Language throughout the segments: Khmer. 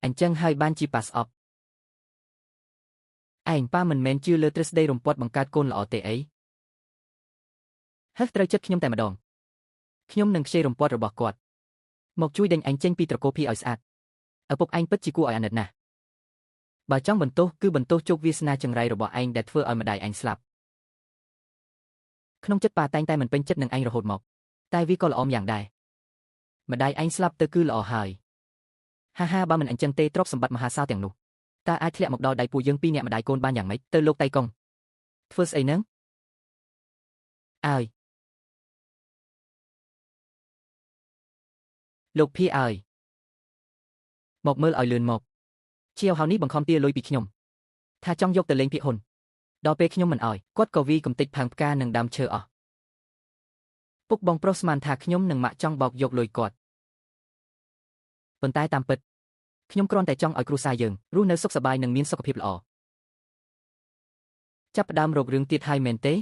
អញ្ចឹងហើយបានជា pass up ឯងប៉ាមិនមែនជឿលើទ្រឹស្ដីរំពាត់បង្កើតកូនល្អទេអីហឹសត្រូវចិត្តខ្ញុំតែម្ដងខ្ញុំនឹងខ្ចីរំពាត់របស់គាត់មកជួយដេញឯងចេញពីត្រកូលភីឲ្យស្អាតឪពុកឯងពិតជាគួរឲ្យអាណិតណាស់បើចង់បន្ទោសគឺបន្ទោសជោគវាសនាចង្រៃរបស់ឯងដែលធ្វើឲ្យម្ដាយឯងស្លាប់ក្នុងចិត្តប៉ាតែងតែមិនពេញចិត្តនឹងឯងរហូតមកតែវាក៏ល្អម្យ៉ាងដែរម្ដាយឯងស្លាប់ទៅគឺល្អហើយហាបើមិនអញ្ចឹងទេទ្រព្យសម្បត្តិមហាសាលទាំងនោះតើអាចធ្លាក់មកដល់ដៃពួកយើងពីរនាក់ម្ដាយកូនបានយ៉ាងម៉េចទៅលោកតៃកុងធ្វើស្អីនឹងអើយលោកភីអើយមកមើលឲ្យលឿនមកជាវហៅនេះបង្ខំទាលុយពីខ្ញុំថាចង់យកទៅលេងភាគហ៊ុនដល់ពេលខ្ញុំមិនអោយគាត់ក៏វីកំតិចផាំងផ្កានិងដើមឈើអស់ពុកបងប្រុសស្មានថាខ្ញុំនិងម៉ាក់ចង់បោកយកលុយគាត់ប៉ុន្តែតាមពិតខ្ញុំគ្រាន់តែចង់ឲ្យគ្រួសារយើងរស់នៅសុខសប្បាយនិងមានសុខភាពល្អចាប់ផ្ដើមរករឿងទៀតហើយមែនទេ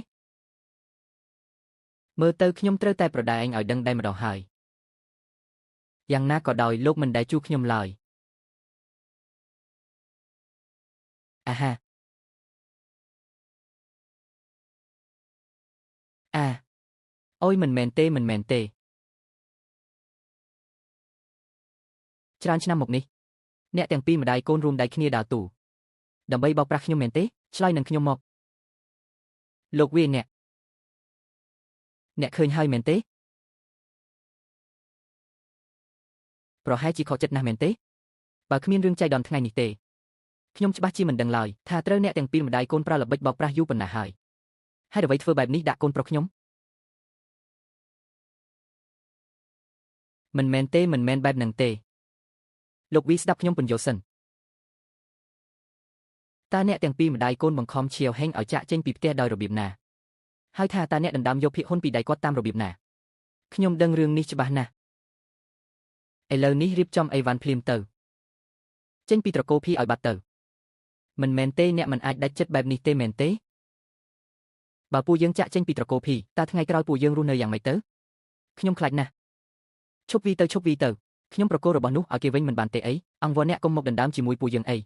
មើលទៅខ្ញុំត្រូវតែប្រដែងឲ្យដឹងដែរម្ដងហើយយ៉ាងណាក៏ដោយលោកមិនដែលជួខ្ញុំឡើយអាហាអូយមិនមែនទេច្រើនឆ្នាំមកនេះអ្នកទាំងពីរម្ដាយកូនរួមដៃគ្នាដើរទូដើម្បីបោកប្រាស់ខ្ញុំមែនទេឆ្លើយនឹងខ្ញុំមកលោកវាអ្នកឃើញហើយមែនទេប្រហែលជាខកចិត្តណាស់មែនទេបើគ្មានរឿងចៃដន្យថ្ងៃនេះទេខ្ញុំច្បាស់ជាមិនដឹងឡើយថាត្រូវអ្នកទាំងពីរម្ដាយកូនប្រើល្បិចបោកប្រាស់យូរប៉ុណ្ណាហើយហើយអ្វីធ្វើបែបនេះដាក់កូនប្រុសខ្ញុំមិនមែនបែបហ្នឹងទេលោកវីស្ដាប់ខ្ញុំពន្យល់សិនតើអ្នកទាំងពីរម្ដាយកូនបង្ខំឈៀវហេងឲ្យចាក់ចេញពីផ្ទះដោយរបៀបណាហើយថាតើអ្នកដណ្ដើមយកភាគហ៊ុនពីដៃគាត់តាមរបៀបណាខ្ញុំដឹងរឿងនេះច្បាស់ណាស់ឥឡូវនេះរៀបចំអីវ៉ាន់ភ្លាមទៅចេញពីត្រកូលភីឲ្យបាត់ទៅមិនមែនទេអ្នកមិនអាចដាច់ចិត្តបែបនេះទេមែនទេបើពួកយើងចាក់ចេញពីត្រកូលភីតើថ្ងៃក្រោយពួកយើងរស់នៅយ៉ាងម៉េចទៅខ្ញុំខ្លាចណាស់ឈប់វីទៅខ្ញុំប្រកល់របស់នោះឲ្យគេវិញមិនបានទេអីអង្គវរអ្នកកុំមកដណ្ដើមជាមួយពួកយើងអី